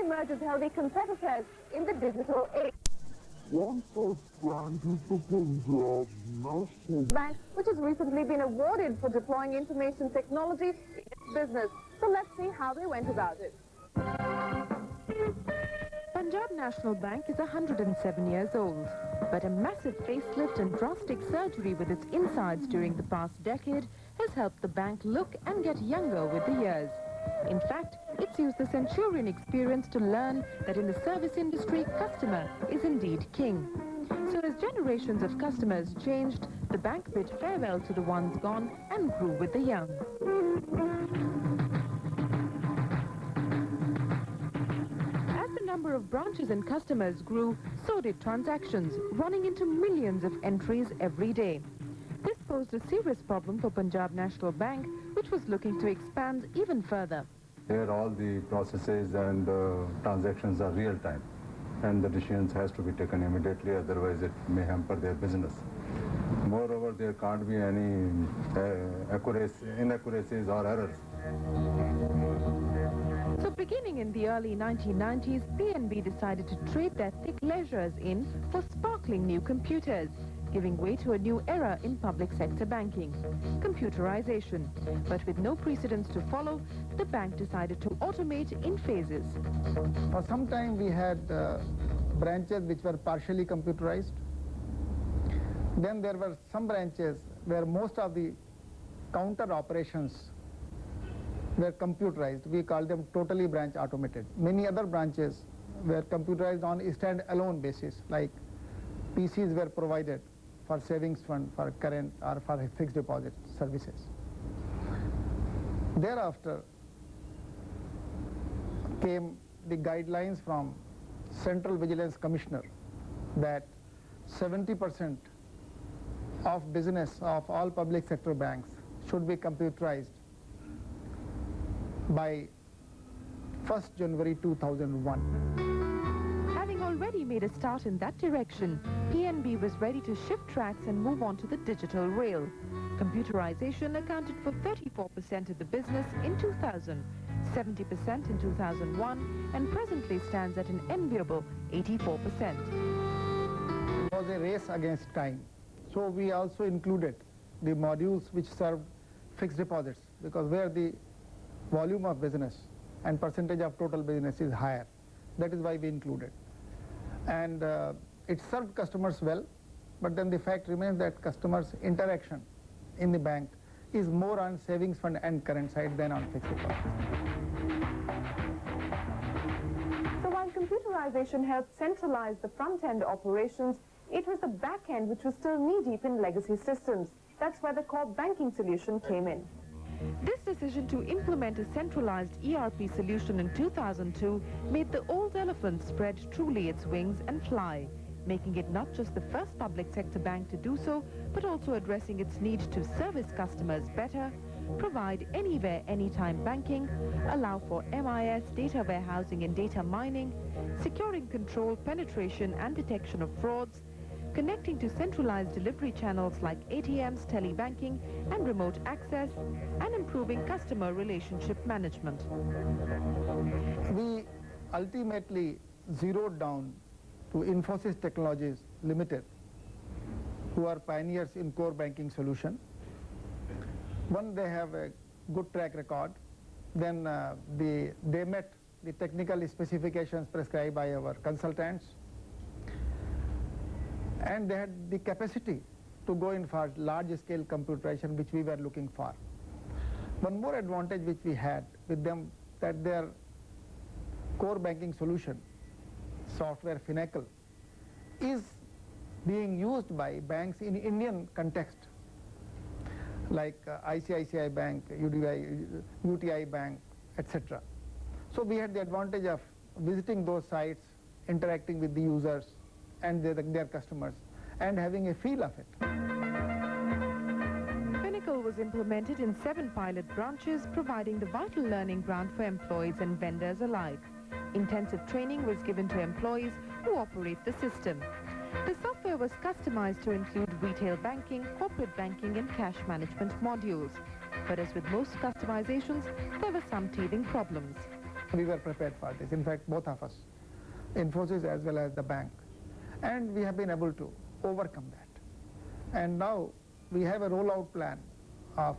emerge as healthy competitors in the digital age. One such bank is the Punjab National Bank, which has recently been awarded for deploying information technology in its business. So let's see how they went about it. Punjab National Bank is 107 years old, but a massive facelift and drastic surgery with its insides during the past decade has helped the bank look and get younger with the years. In fact, it's used the Centurion experience to learn that in the service industry, customer is indeed king. So as generations of customers changed, the bank bid farewell to the ones gone and grew with the young. As the number of branches and customers grew, so did transactions, running into millions of entries every day. This posed a serious problem for Punjab National Bank, which was looking to expand even further. Here all the processes and transactions are real time, and the decisions has to be taken immediately, otherwise it may hamper their business. Moreover, there can't be any inaccuracies or errors. So beginning in the early 1990s, PNB decided to trade their thick ledgers in for sparkling new computers, giving way to a new era in public sector banking, computerization. But with no precedents to follow, the bank decided to automate in phases. For some time we had branches which were partially computerized. Then there were some branches where most of the counter operations were computerized. We call them totally branch automated. Many other branches were computerized on a stand-alone basis, like PCs were provided for savings fund, for current or for fixed deposit services. Thereafter came the guidelines from Central Vigilance Commissioner that 70% of business of all public sector banks should be computerized by 1st January 2001. Having already made a start in that direction, PNB was ready to shift tracks and move on to the digital rail. Computerization accounted for 34% of the business in 2000, 70% in 2001, and presently stands at an enviable 84%. It was a race against time. So we also included the modules which served fixed deposits, because where the volume of business and percentage of total business is higher. That is why we included. And it served customers well, but then the fact remains that customers' interaction in the bank is more on savings fund and current side than on fixed deposits. So while computerization helped centralize the front-end operations, it was the back-end which was still knee-deep in legacy systems. That's where the core banking solution came in. This decision to implement a centralized ERP solution in 2002 made the old elephant spread truly its wings and fly, making it not just the first public sector bank to do so, but also addressing its need to service customers better, provide anywhere, anytime banking, allow for MIS, data warehousing and data mining, securing control, penetration and detection of frauds, connecting to centralized delivery channels like ATMs, telebanking and remote access, and improving customer relationship management. We ultimately zeroed down to Infosys Technologies Limited, who are pioneers in core banking solution. One, they have a good track record. Then they met the technical specifications prescribed by our consultants. And they had the capacity to go in for large-scale computerization, which we were looking for. One more advantage which we had with them, that their core banking solution, software Finacle, is being used by banks in Indian context, like ICICI Bank, UTI Bank, etc. So we had the advantage of visiting those sites, interacting with the users and their customers, and having a feel of it. Finacle was implemented in 7 pilot branches, providing the vital learning ground for employees and vendors alike. Intensive training was given to employees who operate the system. The software was customized to include retail banking, corporate banking and cash management modules. But as with most customizations, there were some teething problems. we were prepared for this. In fact, both of us, Infosys as well as the bank. And we have been able to overcome that. And now we have a rollout plan of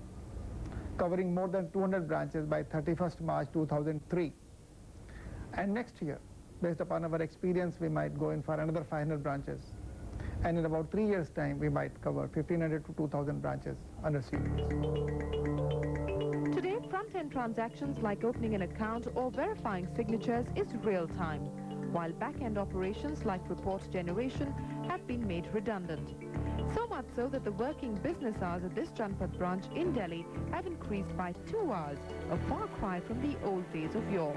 covering more than 200 branches by 31st March 2003. And next year, based upon our experience, we might go in for another 500 branches. And in about 3 years' time, we might cover 1,500 to 2,000 branches under CNBC. Today, front-end transactions like opening an account or verifying signatures is real-time, while back-end operations like report generation have been made redundant. So much so that the working business hours at this Janpat branch in Delhi have increased by 2 hours, a far cry from the old days of yore.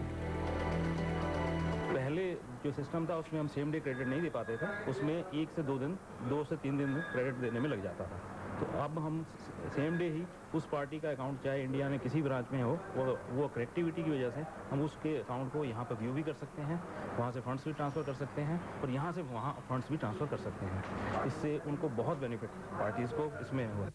पहले जो system था उसमें हम same day credit नहीं दे पाते थे, उसमें 1 से 2 दिन, 2 से 3 दिन क्रेडिट देने में लग जाता था। तो अब हम सेम डे ही उस पार्टी का अकाउंट चाहे इंडिया में किसी ब्रांच में हो, वो कनेक्टिविटी की वजह से हम उसके अकाउंट को यहाँ पर व्यू भी कर सकते हैं, वहाँ से फंड्स भी ट्रांसफ़र कर सकते हैं और यहाँ से वहाँ फंड्स भी ट्रांसफ़र कर सकते हैं। इससे उनको बहुत बेनिफिट पार्टीज़ को इसमें हुआ।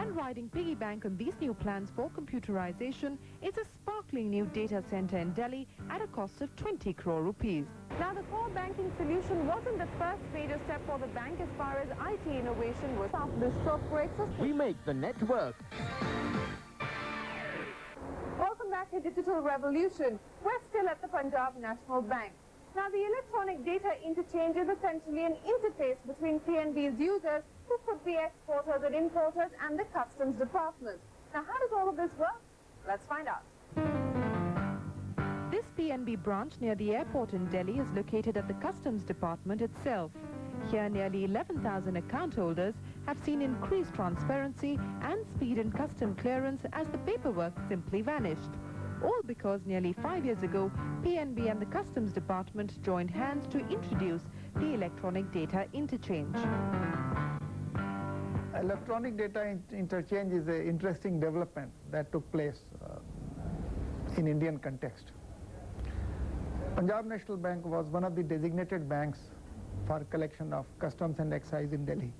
And riding piggy bank on these new plans for computerization is a sparkling new data center in Delhi at a cost of 20 crore rupees. Now, the core banking solution wasn't the first major step for the bank as far as IT innovation was. After this short break, We make the network. welcome back to Digital Revolution. We're still at the Punjab National Bank. Now, the electronic data interchange is essentially an interface between PNB's users, who could be exporters and importers, and the customs department. Now, how does all of this work? Let's find out. This PNB branch near the airport in Delhi is located at the customs department itself. Here, nearly 11,000 account holders have seen increased transparency and speed in custom clearance as the paperwork simply vanished. All because nearly 5 years ago, PNB and the customs department joined hands to introduce the electronic data interchange. Electronic data interchange is an interesting development that took place in Indian context. Punjab National Bank was one of the designated banks for collection of customs and excise in Delhi.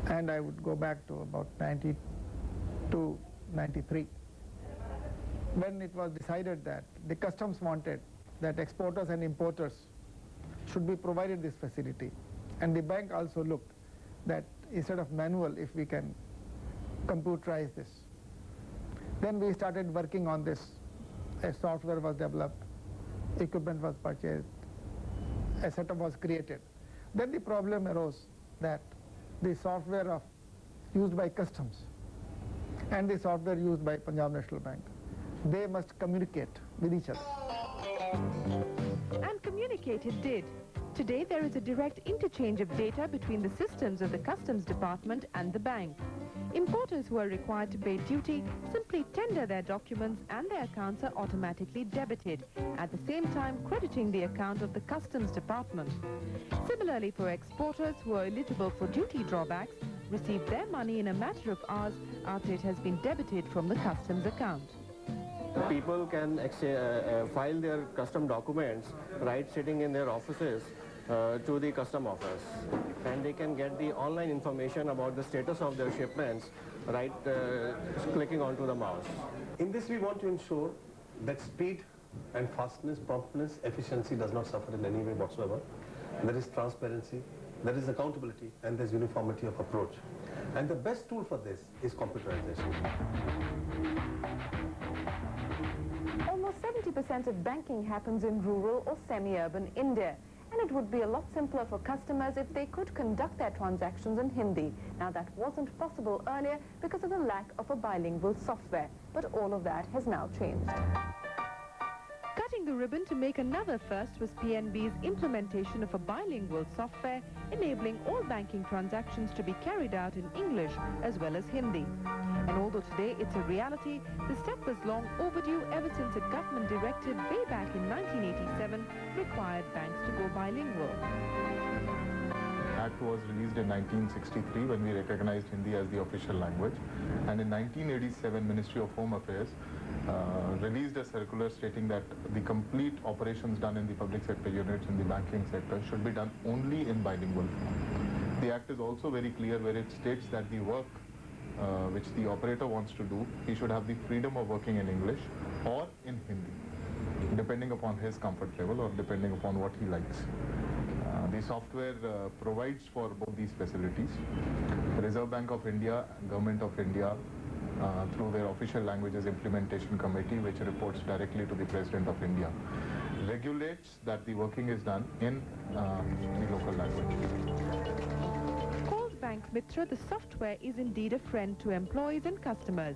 And I would go back to about 92, 93, when it was decided that the customs wanted that exporters and importers should be provided this facility. And the bank also looked that instead of manual, if we can computerize this. Then we started working on this. A software was developed, equipment was purchased, a setup was created. Then the problem arose that the software used by customs and the software used by Punjab National Bank, they must communicate with each other. And communicate it did. Today there is a direct interchange of data between the systems of the customs department and the bank. Importers who are required to pay duty simply tender their documents and their accounts are automatically debited, at the same time crediting the account of the customs department. Similarly, for exporters who are eligible for duty drawbacks, receive their money in a matter of hours after it has been debited from the customs account. People can file their custom documents right sitting in their offices to the custom office, and they can get the online information about the status of their shipments right clicking onto the mouse. In this, we want to ensure that speed and fastness, promptness, efficiency does not suffer in any way whatsoever. There is transparency, there is accountability, and there's uniformity of approach. And the best tool for this is computerization. Almost 70% of banking happens in rural or semi-urban India. And it would be a lot simpler for customers if they could conduct their transactions in Hindi. Now, that wasn't possible earlier because of the lack of a bilingual software. But all of that has now changed. Cutting the ribbon to make another first was PNB's implementation of a bilingual software enabling all banking transactions to be carried out in English as well as Hindi. And although today it's a reality, the step was long overdue ever since a government directive way back in 1987 required banks to go bilingual. Act was released in 1963 when we recognized Hindi as the official language, and in 1987 Ministry of Home Affairs released a circular stating that the complete operations done in the public sector units in the banking sector should be done only in bilingual form. The Act is also very clear where it states that the work which the operator wants to do, he should have the freedom of working in English or in Hindi, depending upon his comfort level or depending upon what he likes. The software provides for both these facilities. The Reserve Bank of India, Government of India, through their official languages implementation committee, which reports directly to the President of India, regulates that the working is done in the local language. Called BancMate, the software is indeed a friend to employees and customers.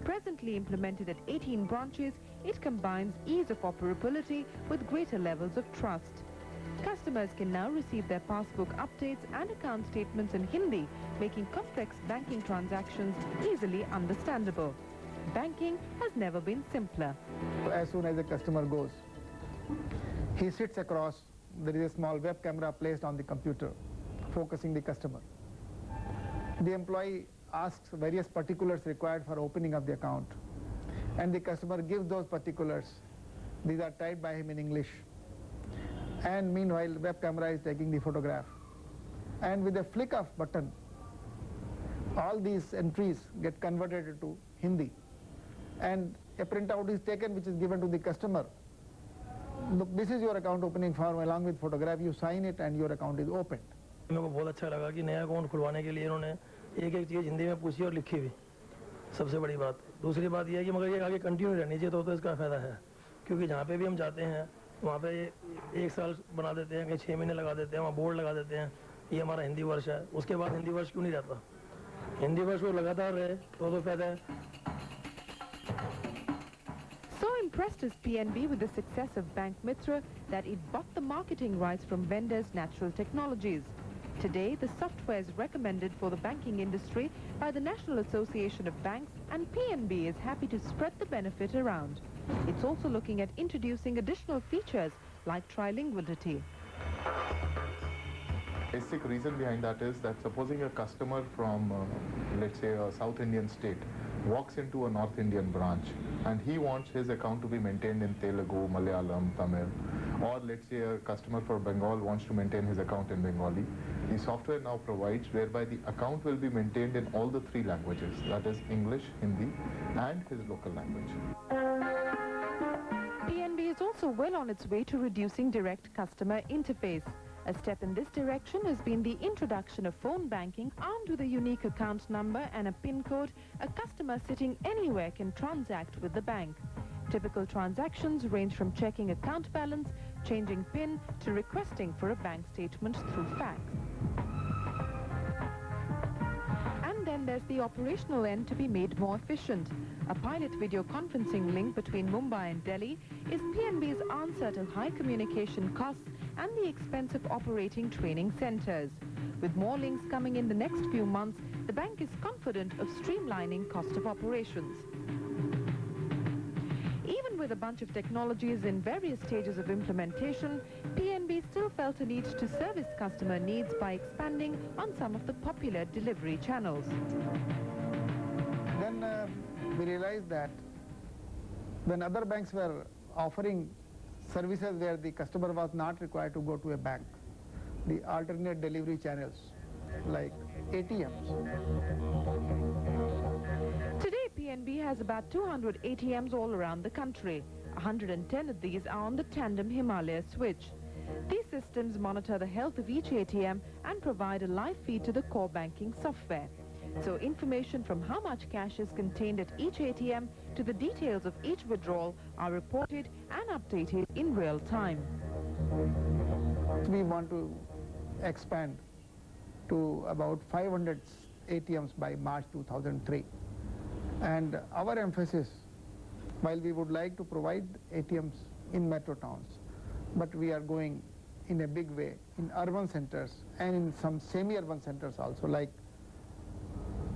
Presently implemented at 18 branches, it combines ease of operability with greater levels of trust. Customers can now receive their passbook updates and account statements in Hindi, making complex banking transactions easily understandable. Banking has never been simpler. As soon as the customer goes, he sits across, there is a small web camera placed on the computer, focusing the customer. The employee asks various particulars required for opening of the account, and the customer gives those particulars. These are typed by him in English. And meanwhile, web camera is taking the photograph. And with a flick of button, all these entries get converted into Hindi. And a printout is taken which is given to the customer. Look, this is your account opening form along with photograph. You sign it and your account is opened. मेरे को बहुत अच्छा लगा कि नया account खुलवाने के लिए इन्होंने एक चीज़ हिंदी में पूछी और लिखी हुई, सबसे बड़ी बात। दूसरी बात यह है कि मगर ये आगे कंटिन्यू रहनी चाहिए तो इसका फ़ायदा है, क्योंकि जहाँ पे भी हम जाते हैं वहाँ पे 1 साल बना देते हैं, कहीं 6 महीने लगा देते हैं, वहाँ बोर्ड लगा देते हैं, ये हमारा हिंदी वर्ष है। उसके बाद हिंदी वर्ष क्यों नहीं रहता? हिंदी वर्ष को लगातार रहे तो फ़ायदा है। So impressed is PNB with the success of BancMate that it bought the marketing rights from vendors Natural Technologies. Today, the software is recommended for the banking industry by the National Association of Banks, and PNB is happy to spread the benefit around. It's also looking at introducing additional features like trilinguality. Basic reason behind that is that supposing a customer from, let's say, a South Indian state walks into a North Indian branch and he wants his account to be maintained in Telugu, Malayalam, Tamil, or let's say a customer from Bengal wants to maintain his account in Bengali, the software now provides whereby the account will be maintained in all the 3 languages, that is English, Hindi and his local language. PNB is also well on its way to reducing direct customer interface. A step in this direction has been the introduction of phone banking. Armed with a unique account number and a PIN code, a customer sitting anywhere can transact with the bank. Typical transactions range from checking account balance, changing PIN, to requesting for a bank statement through fax. And then there's the operational end to be made more efficient. A pilot video conferencing link between Mumbai and Delhi is PNB's answer to high communication costs and the expense of operating training centers. With more links coming in the next few months, the bank is confident of streamlining cost of operations. Even with a bunch of technologies in various stages of implementation, PNB still felt a need to service customer needs by expanding on some of the popular delivery channels. Then we realized that when other banks were offering services where the customer was not required to go to a bank, the alternate delivery channels like ATMs. Today, PNB has about 200 ATMs all around the country. 110 of these are on the tandem Himalaya switch. These systems monitor the health of each ATM and provide a live feed to the core banking software. So information from how much cash is contained at each ATM to the details of each withdrawal are reported and updated in real time. We want to expand to about 500 ATMs by March 2003. And our emphasis, while we would like to provide ATMs in metro towns, but we are going in a big way in urban centers and in some semi-urban centers also, like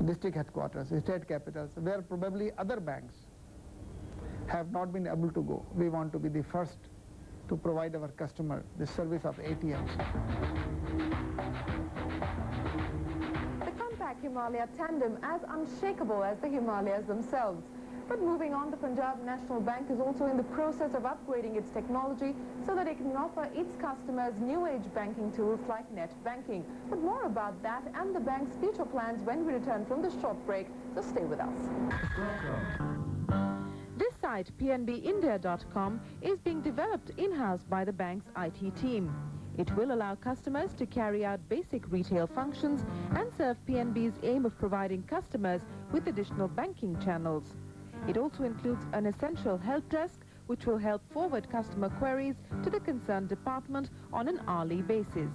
district headquarters, state capitals, where probably other banks have not been able to go. We want to be the first to provide our customer the service of ATMs. The compact Himalaya tandem as unshakable as the Himalayas themselves. But moving on, the Punjab National Bank is also in the process of upgrading its technology so that it can offer its customers new-age banking tools like net banking. But more about that and the bank's future plans when we return from the short break, so stay with us. This site, pnbindia.com, is being developed in-house by the bank's IT team. It will allow customers to carry out basic retail functions and serve PNB's aim of providing customers with additional banking channels. It also includes an essential help desk which will help forward customer queries to the concerned department on an hourly basis.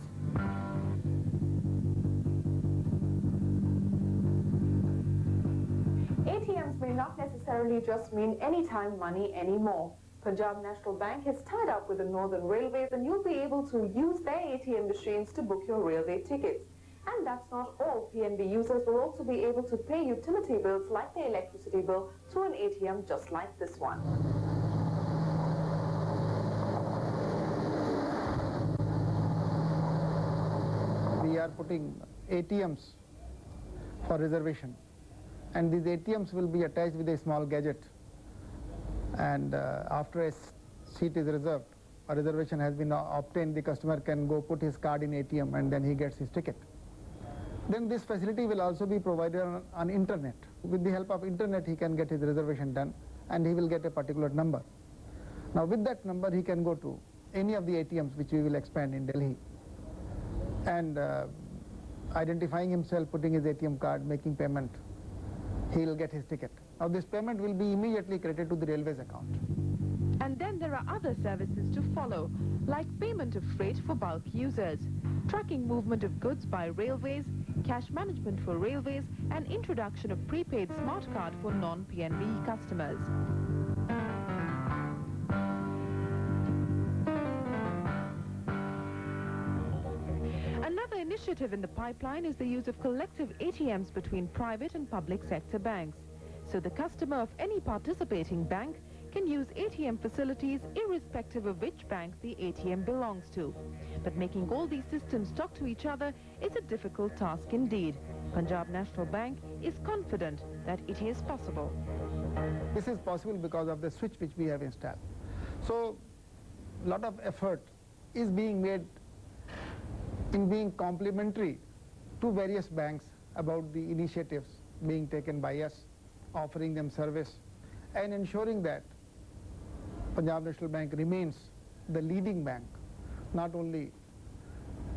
ATMs may not necessarily just mean anytime money anymore. Punjab National Bank has tied up with the Northern Railways and you'll be able to use their ATM machines to book your railway tickets. And that's not all. PNB users will also be able to pay utility bills like their electricity bill through an ATM just like this one. We are putting ATMs for reservation, and these ATMs will be attached with a small gadget, and after a seat is reserved, a reservation has been obtained, the customer can go put his card in ATM and then he gets his ticket. Then this facility will also be provided on internet. With the help of internet he can get his reservation done and he will get a particular number. Now with that number he can go to any of the ATMs which we will expand in Delhi and identifying himself, putting his ATM card, making payment, he will get his ticket. Now this payment will be immediately credited to the railways account. And then there are other services to follow, like payment of freight for bulk users, tracking movement of goods by railways, cash management for railways, and introduction of prepaid smart card for non-PNB customers. Another initiative in the pipeline is the use of collective ATMs between private and public sector banks. So the customer of any participating bank can use ATM facilities irrespective of which bank the ATM belongs to. But making all these systems talk to each other is a difficult task indeed. Punjab National Bank is confident that it is possible. This is possible because of the switch which we have installed. So a lot of effort is being made in being complementary to various banks about the initiatives being taken by us, offering them service and ensuring that Punjab National Bank remains the leading bank, not only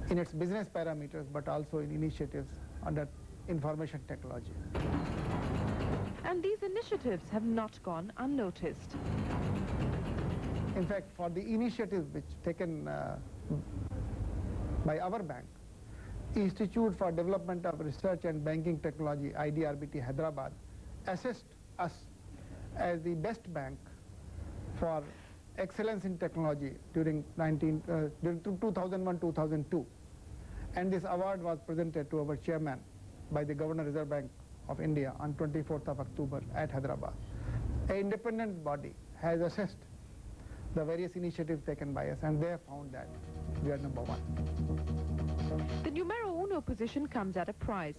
in its business parameters but also in initiatives under information technology. And these initiatives have not gone unnoticed. In fact, for the initiatives which taken by our bank, Institute for Development of Research and Banking Technology, IDRBT Hyderabad, assessed us as the best bank for excellence in technology during 2001-2002, and this award was presented to our chairman by the Governor Reserve Bank of India on 24th of October at Hyderabad. An independent body has assessed the various initiatives taken by us and they have found that we are number one. The numero uno position comes at a price.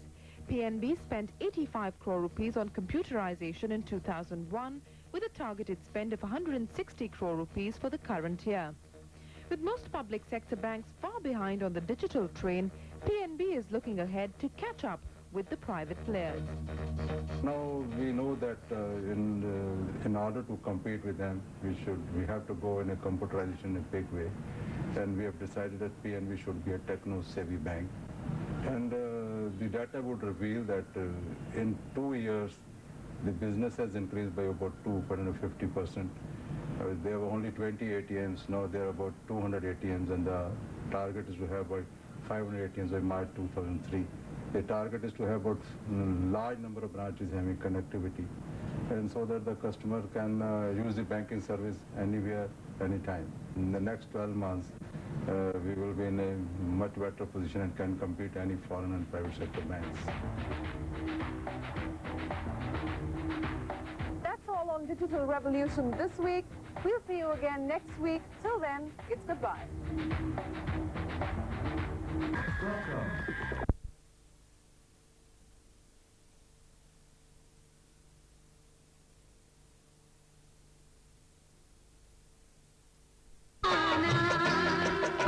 PNB spent 85 crore rupees on computerization in 2001 with a targeted spend of 160 crore rupees for the current year. With most public sector banks far behind on the digital train, PNB is looking ahead to catch up with the private players. Now we know that in order to compete with them, we have to go in a computerization in a big way, and we have decided that PNB should be a techno-savvy bank. And the data would reveal that in 2 years, the business has increased by about 250%. There were only 20 ATMs, now there are about 200 ATMs, and the target is to have about 500 ATMs by March 2003. The target is to have about large number of branches having connectivity, and so that the customer can use the banking service anywhere, anytime. In the next 12 months, we will be in a much better position and can compete any foreign and private sector banks. That's all on Digital Revolution this week. We'll see you again next week. Till then, it's goodbye.